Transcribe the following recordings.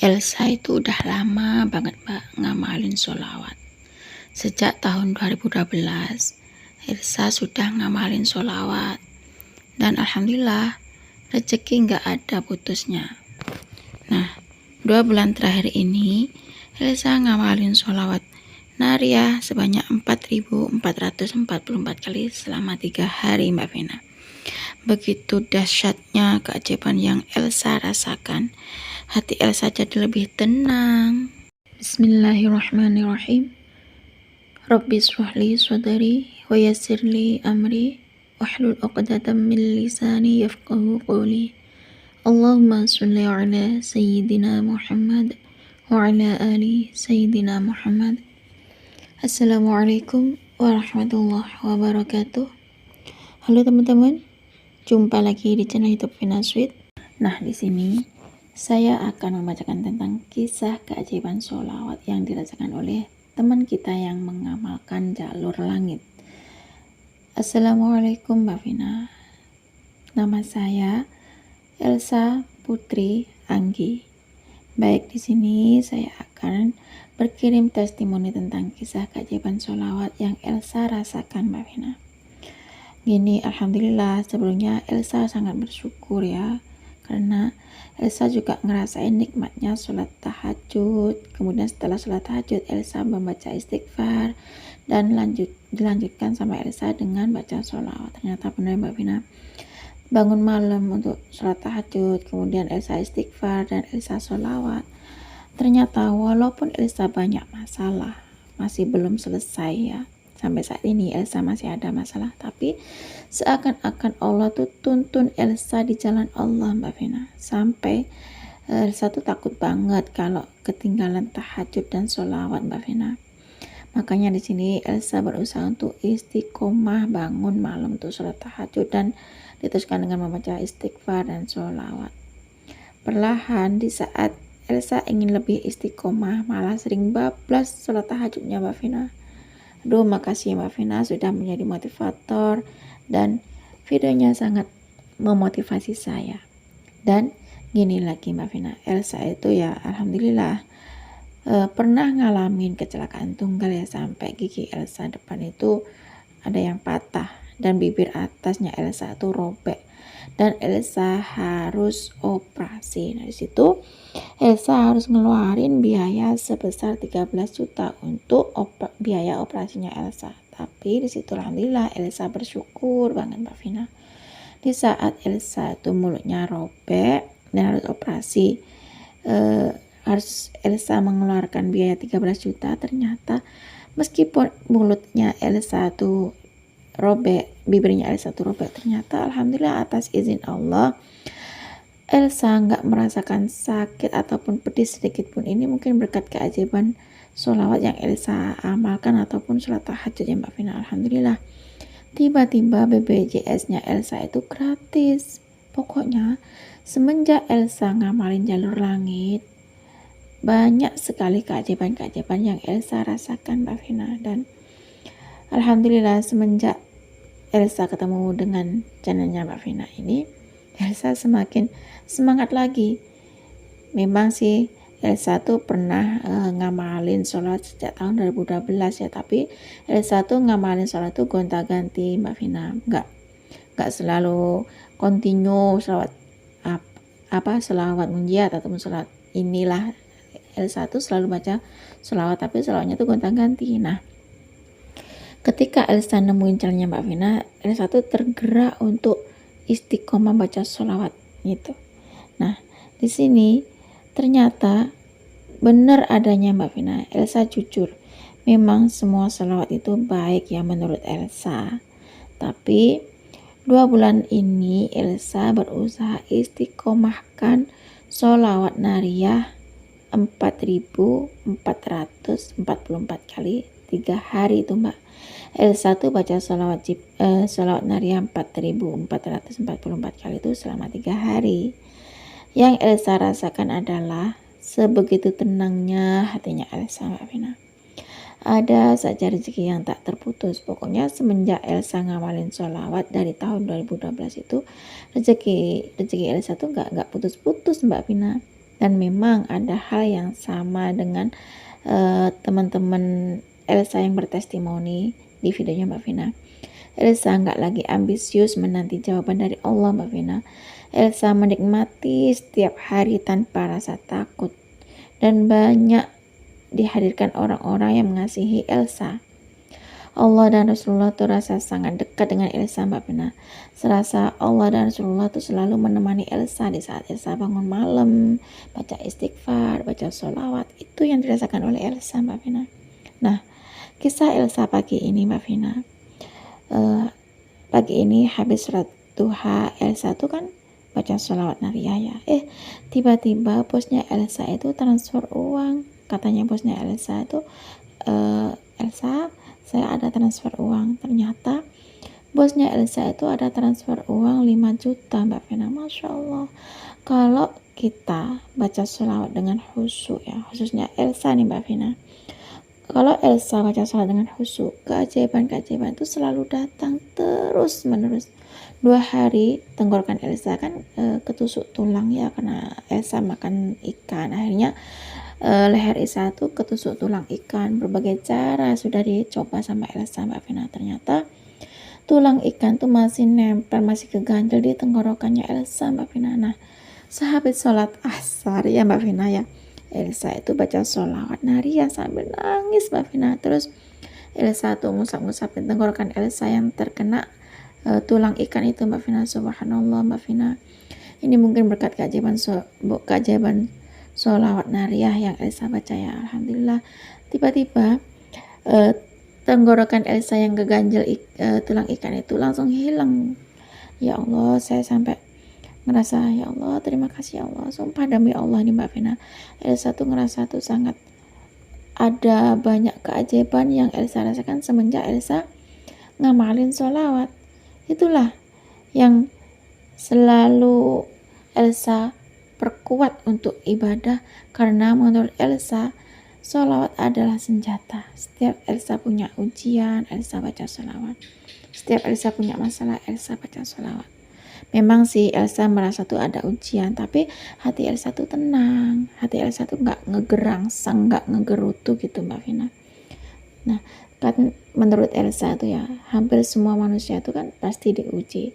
Elsa itu udah lama banget Mbak ngamalin sholawat. Sejak tahun 2012, Elsa sudah ngamalin sholawat. Dan alhamdulillah, rezeki nggak ada putusnya. Nah, 2 bulan terakhir ini, Elsa ngamalin sholawat Nariyah sebanyak 4.444 kali selama 3 hari Mbak Vina. Begitu dahsyatnya keajaiban yang Elsa rasakan, hati Elsa jadi lebih tenang. Bismillahirrahmanirrahim. Rabbi shrahli sadri wa yassirli amri wahlul 'uqdatam min lisani yafqahu qawli. Allahumma sholli ala sayyidina Muhammad wa ala ali sayyidina Muhammad. Assalamualaikum warahmatullahi wabarakatuh. Halo teman-teman, jumpa lagi di channel YouTube Vina Sweet. Nah, di sini saya akan membacakan tentang kisah keajaiban sholawat yang dirasakan oleh teman kita yang mengamalkan jalur langit. Assalamualaikum Mbak Vina. Nama saya Elsa Putri Anggi. Baik, di sini saya akan berkirim testimoni tentang kisah keajaiban sholawat yang Elsa rasakan Mbak Vina. Gini, alhamdulillah sebelumnya Elsa sangat bersyukur ya, karena Elsa juga ngerasain nikmatnya sholat tahajud. Kemudian setelah sholat tahajud, Elsa membaca istighfar dan dilanjutkan sama Elsa dengan baca sholawat. Ternyata benar Mbak Vina, bangun malam untuk sholat tahajud, kemudian Elsa istighfar dan Elsa sholawat. Ternyata walaupun Elsa banyak masalah, masih belum selesai ya. Sampai saat ini Elsa masih ada masalah, tapi seakan-akan Allah tuh tuntun Elsa di jalan Allah Mbak Vina. Sampai Elsa tuh takut banget kalau ketinggalan tahajud dan sholawat Mbak Vina. Makanya di sini Elsa berusaha untuk istiqomah bangun malam untuk sholat tahajud dan diteruskan dengan membaca istighfar dan sholawat. Perlahan di saat Elsa ingin lebih istiqomah, malah sering bablas sholat tahajudnya Mbak Vina. Aduh, makasih Mbak Vina sudah menjadi motivator dan videonya sangat memotivasi saya. Dan gini lagi Mbak Vina, Elsa itu ya alhamdulillah pernah ngalamin kecelakaan tunggal ya, sampai gigi Elsa depan itu ada yang patah dan bibir atasnya Elsa itu robek dan Elsa harus operasi. Nah, di situ Elsa harus ngeluarin biaya sebesar 13 juta untuk biaya operasinya Elsa. Tapi di situ alhamdulillah Elsa bersyukur banget Mbak Vina. Di saat Elsa itu mulutnya robek dan harus operasi, harus Elsa mengeluarkan biaya 13 juta. Ternyata meskipun mulutnya Elsa itu robek, bibirnya Elsa itu robek, ternyata alhamdulillah atas izin Allah Elsa nggak merasakan sakit ataupun pedih sedikit pun. Ini mungkin berkat keajaiban sholawat yang Elsa amalkan ataupun sholat tahajud ya Mbak Vina. Alhamdulillah tiba-tiba BPJS-nya Elsa itu gratis. Pokoknya semenjak Elsa ngamalin jalur langit, banyak sekali keajaiban-keajaiban yang Elsa rasakan Mbak Vina. Dan alhamdulillah semenjak Elsa ketemu dengan channelnya Mbak Vina ini, Elsa semakin semangat lagi. Memang sih Elsa tuh pernah ngamalin sholat sejak tahun 2012 ya, tapi Elsa tuh ngamalin sholat tuh gonta-ganti Mbak Vina, nggak selalu continue sholawat sholawat munjiat ataupun sholat inilah. Elsa tuh selalu baca sholawat, tapi sholawatnya tuh gonta-ganti. Nah, ketika Elsa nemuin channelnya Mbak Vina, Elsa tuh tergerak untuk istiqomah baca sholawat gitu. Nah, di sini ternyata benar adanya Mbak Vina. Elsa jujur, memang semua sholawat itu baik ya menurut Elsa. Tapi 2 bulan ini Elsa berusaha istiqomahkan sholawat Nariyah 4.444 kali 3 hari itu Mbak. Elsa tuh baca sholawat Nariyah 4.444 kali itu selama 3 hari. Yang Elsa rasakan adalah sebegitu tenangnya hatinya Elsa Mbak Vina. Ada saja rezeki yang tak terputus. Pokoknya semenjak Elsa ngamalin sholawat dari tahun 2012 itu rezeki Elsa tuh nggak putus-putus Mbak Vina. Dan memang ada hal yang sama dengan teman-teman Elsa yang bertestimoni di videonya Mbak Vina. Elsa nggak lagi ambisius menanti jawaban dari Allah Mbak Vina. Elsa menikmati setiap hari tanpa rasa takut. Dan banyak dihadirkan orang-orang yang mengasihi Elsa. Allah dan Rasulullah tuh rasa sangat dekat dengan Elsa Mbak Vina. Serasa Allah dan Rasulullah tuh selalu menemani Elsa di saat Elsa bangun malam, baca istighfar, baca sholawat. Itu yang dirasakan oleh Elsa Mbak Vina. Nah, kisah Elsa pagi ini Mbak Vina. Pagi ini habis sholat duha, Elsa tuh kan baca sholawat nariyah ya. Tiba-tiba bosnya Elsa itu transfer uang. Katanya bosnya Elsa itu, Elsa, saya ada transfer uang. Ternyata bosnya Elsa itu ada transfer uang 5 juta Mbak Vina. Masya Allah. Kalau kita baca sholawat dengan khusyuk ya, khususnya Elsa nih Mbak Vina. Kalau Elsa baca sholawat dengan khusyuk, keajaiban-keajaiban itu selalu datang terus menerus. 2 hari tenggorokan Elsa kan ketusuk tulang ya, karena Elsa makan ikan. Akhirnya leher Elsa tuh ketusuk tulang ikan. Berbagai cara sudah dicoba sama Elsa Mbak Vina. Ternyata tulang ikan tuh masih nempel, masih keganjel di tenggorokannya Elsa Mbak Vina. Nah, sahabat sholat asar ya Mbak Vina ya, Elsa itu baca sholawat nariyah sambil nangis Mbak Vina. Terus Elsa tuh ngusap-ngusapin tenggorokan Elsa yang terkena tulang ikan itu Mbak Vina. Subhanallah Mbak Vina. Ini mungkin berkat keajaiban sholawat nariyah yang Elsa baca ya. Alhamdulillah. Tiba-tiba tenggorokan Elsa yang keganjel tulang ikan itu langsung hilang. Ya Allah, saya sampai ngerasa, ya Allah, terima kasih ya Allah, sumpah demi Allah nih Mbak Vina, Elsa tuh ngerasa tuh sangat ada banyak keajaiban yang Elsa rasakan semenjak Elsa ngamalin sholawat. Itulah yang selalu Elsa perkuat untuk ibadah, karena menurut Elsa sholawat adalah senjata. Setiap Elsa punya ujian, Elsa baca sholawat. Setiap Elsa punya masalah, Elsa baca sholawat. Memang sih Elsa merasa tuh ada ujian, tapi hati Elsa tuh tenang. Hati Elsa tuh nggak ngegerangsang, nggak ngegerutu gitu Mbak Vina. Nah, kan menurut Elsa tuh ya, hampir semua manusia tuh kan pasti diuji.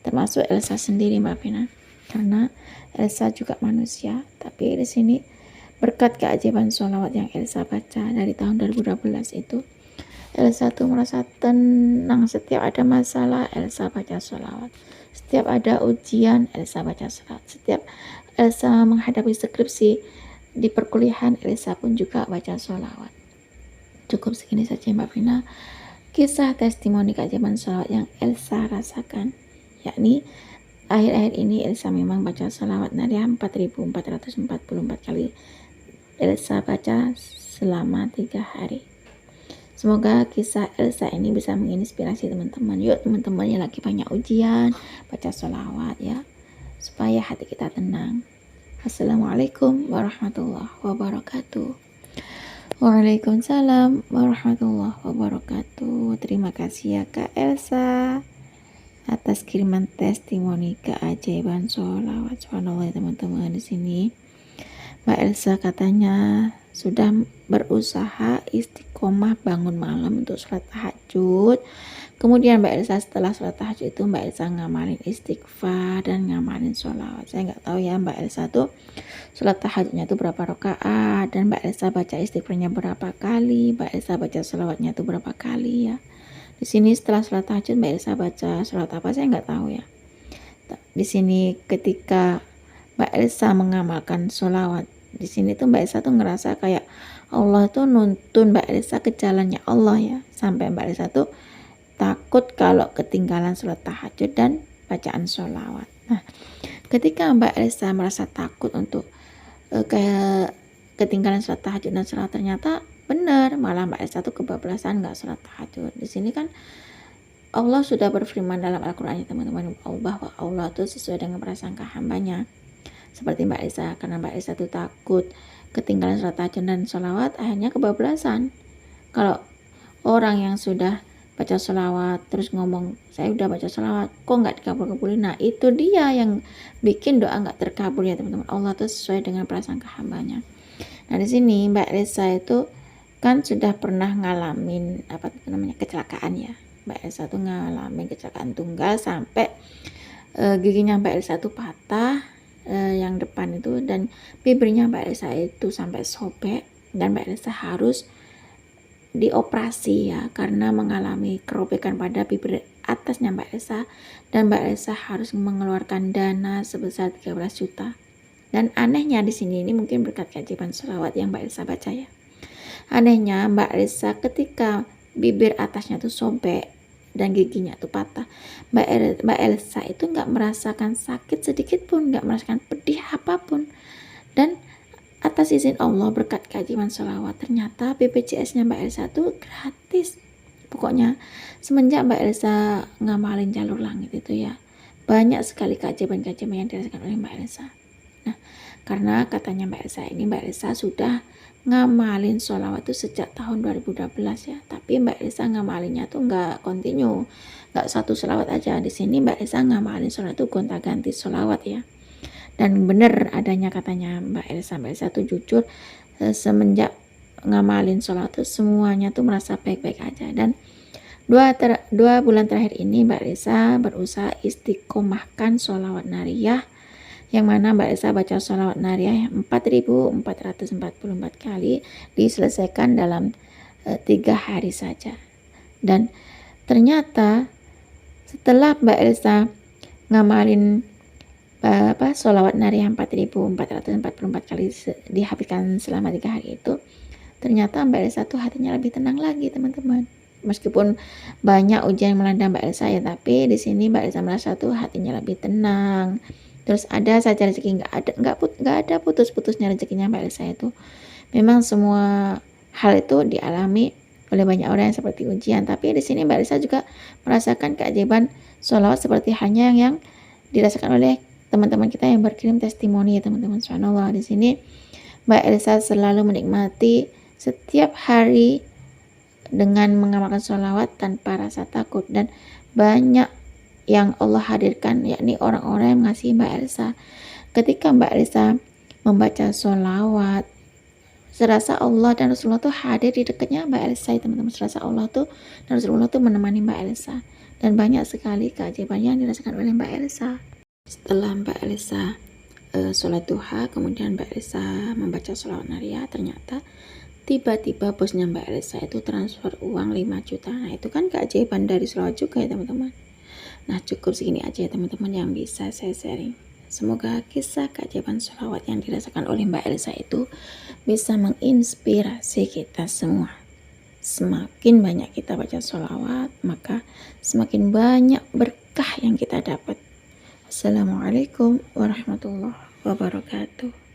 Termasuk Elsa sendiri Mbak Vina. Karena Elsa juga manusia. Tapi di sini berkat keajaiban sholawat yang Elsa baca dari tahun 2012 itu, Elsa tuh merasa tenang. Setiap ada masalah, Elsa baca sholawat. Setiap ada ujian, Elsa baca sholawat. Setiap Elsa menghadapi skripsi di perkuliahan, Elsa pun juga baca sholawat. Cukup segini saja Mbak Vina, kisah testimoni keajaiban sholawat yang Elsa rasakan. Yakni akhir-akhir ini Elsa memang baca sholawat nariyah 4444 kali. Elsa baca selama 3 hari. Semoga kisah Elsa ini bisa menginspirasi teman-teman. Yuk teman-teman yang lagi banyak ujian, baca sholawat ya, supaya hati kita tenang. Assalamualaikum warahmatullahi wabarakatuh. Waalaikumsalam warahmatullahi wabarakatuh. Terima kasih ya Kak Elsa atas kiriman testimoni keajaiban sholawat. Subhanallah teman-teman, di sini Mbak Elsa katanya sudah berusaha istiqomah bangun malam untuk sholat tahajud. Kemudian Mbak Elsa setelah sholat tahajud itu Mbak Elsa ngamalin istighfar dan ngamalin sholawat. Saya nggak tahu ya Mbak Elsa tuh sholat tahajudnya tuh berapa rakaat, dan Mbak Elsa baca istighfarnya berapa kali, Mbak Elsa baca sholawatnya tuh berapa kali ya. Di sini setelah sholat tahajud Mbak Elsa baca sholat apa saya nggak tahu ya. Di sini ketika Mbak Elsa mengamalkan sholawat, di sini tuh Mbak Elsa tuh ngerasa kayak Allah tuh nuntun Mbak Elsa ke jalannya Allah ya, sampai Mbak Elsa tuh takut kalau ketinggalan sholat tahajud dan bacaan sholawat. Nah, ketika Mbak Elsa merasa takut untuk ketinggalan sholat tahajud dan sholawat, ternyata benar, malah Mbak Elsa tuh kebablasan nggak sholat tahajud. Di sini kan Allah sudah berfirman dalam Al-Quran ya teman-teman, bahwa Allah tuh sesuai dengan prasangka hambanya. Seperti Mbak Elsa, karena Mbak Elsa tuh takut ketinggalan sholat tahajud dan sholawat, akhirnya kebablasan. Kalau orang yang sudah baca sholawat terus ngomong saya udah baca sholawat kok nggak dikabul-kabulin. Nah itu dia yang bikin doa nggak terkabul ya teman-teman. Allah tuh sesuai dengan prasangka hambanya. Nah di sini Mbak Resa itu kan sudah pernah ngalamin apa namanya kecelakaan ya. Mbak Elsa tuh ngalamin kecelakaan tunggal sampai giginya Mbak Elsa tuh patah, yang depan itu, dan bibirnya Mbak Elsa itu sampai sobek dan Mbak Elsa harus dioperasi ya karena mengalami kerobekan pada bibir atasnya Mbak Elsa, dan Mbak Elsa harus mengeluarkan dana sebesar 13 juta. Dan anehnya di sini ini mungkin berkat keajaiban sholawat yang Mbak Elsa baca ya. Anehnya Mbak Elsa ketika bibir atasnya tuh sobek dan giginya tuh patah, Mbak Elsa itu nggak merasakan sakit sedikit pun, nggak merasakan pedih apapun. Dan atas izin Allah berkat keajaiban sholawat ternyata BPJS-nya Mbak Elsa tuh gratis. Pokoknya semenjak Mbak Elsa ngamalin jalur langit itu ya, banyak sekali keajaiban-keajaiban yang dirasakan oleh Mbak Elsa. Nah, karena katanya Mbak Elsa ini, Mbak Elsa sudah ngamalin sholawat itu sejak tahun 2012 ya, tapi Mbak Elsa ngamalinnya tuh nggak kontinu, nggak satu sholawat aja. Di sini Mbak Elsa ngamalin sholawat itu gonta-ganti sholawat ya. Dan benar adanya katanya Mbak Elsa tuh jujur, semenjak ngamalin sholat tuh semuanya tuh merasa baik-baik aja. Dan dua bulan terakhir ini Mbak Elsa berusaha istiqomahkan sholawat nariyah, yang mana Mbak Elsa baca sholawat nariyah 4.444 kali diselesaikan dalam 3 hari saja. Dan ternyata setelah Mbak Elsa ngamalin sholawat nariyah 4.444 kali dihabiskan selama 3 hari itu, ternyata Mbak Elsa tuh hatinya lebih tenang lagi teman-teman. Meskipun banyak ujian yang melanda Mbak Elsa ya, tapi di sini Mbak Elsa merasa tuh hatinya lebih tenang. Terus ada saja rezeki, nggak ada putus-putusnya rezekinya Mbak Elsa itu. Memang semua hal itu dialami oleh banyak orang yang seperti ujian, tapi di sini Mbak Elsa juga merasakan keajaiban sholawat seperti hanya yang dirasakan oleh teman-teman kita yang berkirim testimoni ya teman-teman. Subhanallah, di sini Mbak Elsa selalu menikmati setiap hari dengan mengamalkan sholawat tanpa rasa takut, dan banyak yang Allah hadirkan yakni orang-orang yang mengasihi Mbak Elsa. Ketika Mbak Elsa membaca sholawat, serasa Allah dan Rasulullah tuh hadir di dekatnya Mbak Elsa ya teman-teman. Serasa Allah tuh dan Rasulullah tuh menemani Mbak Elsa, dan banyak sekali keajaiban yang dirasakan oleh Mbak Elsa. Setelah Mbak Elsa sholat duha, kemudian Mbak Elsa membaca sholawat nariyah, ternyata tiba-tiba bosnya Mbak Elsa itu transfer uang 5 juta. Nah itu kan keajaiban dari sholawat juga ya teman-teman. Nah cukup segini aja ya teman-teman yang bisa saya sharing. Semoga kisah keajaiban sholawat yang dirasakan oleh Mbak Elsa itu bisa menginspirasi kita semua. Semakin banyak kita baca sholawat, maka semakin banyak berkah yang kita dapat. Assalamualaikum warahmatullahi wabarakatuh.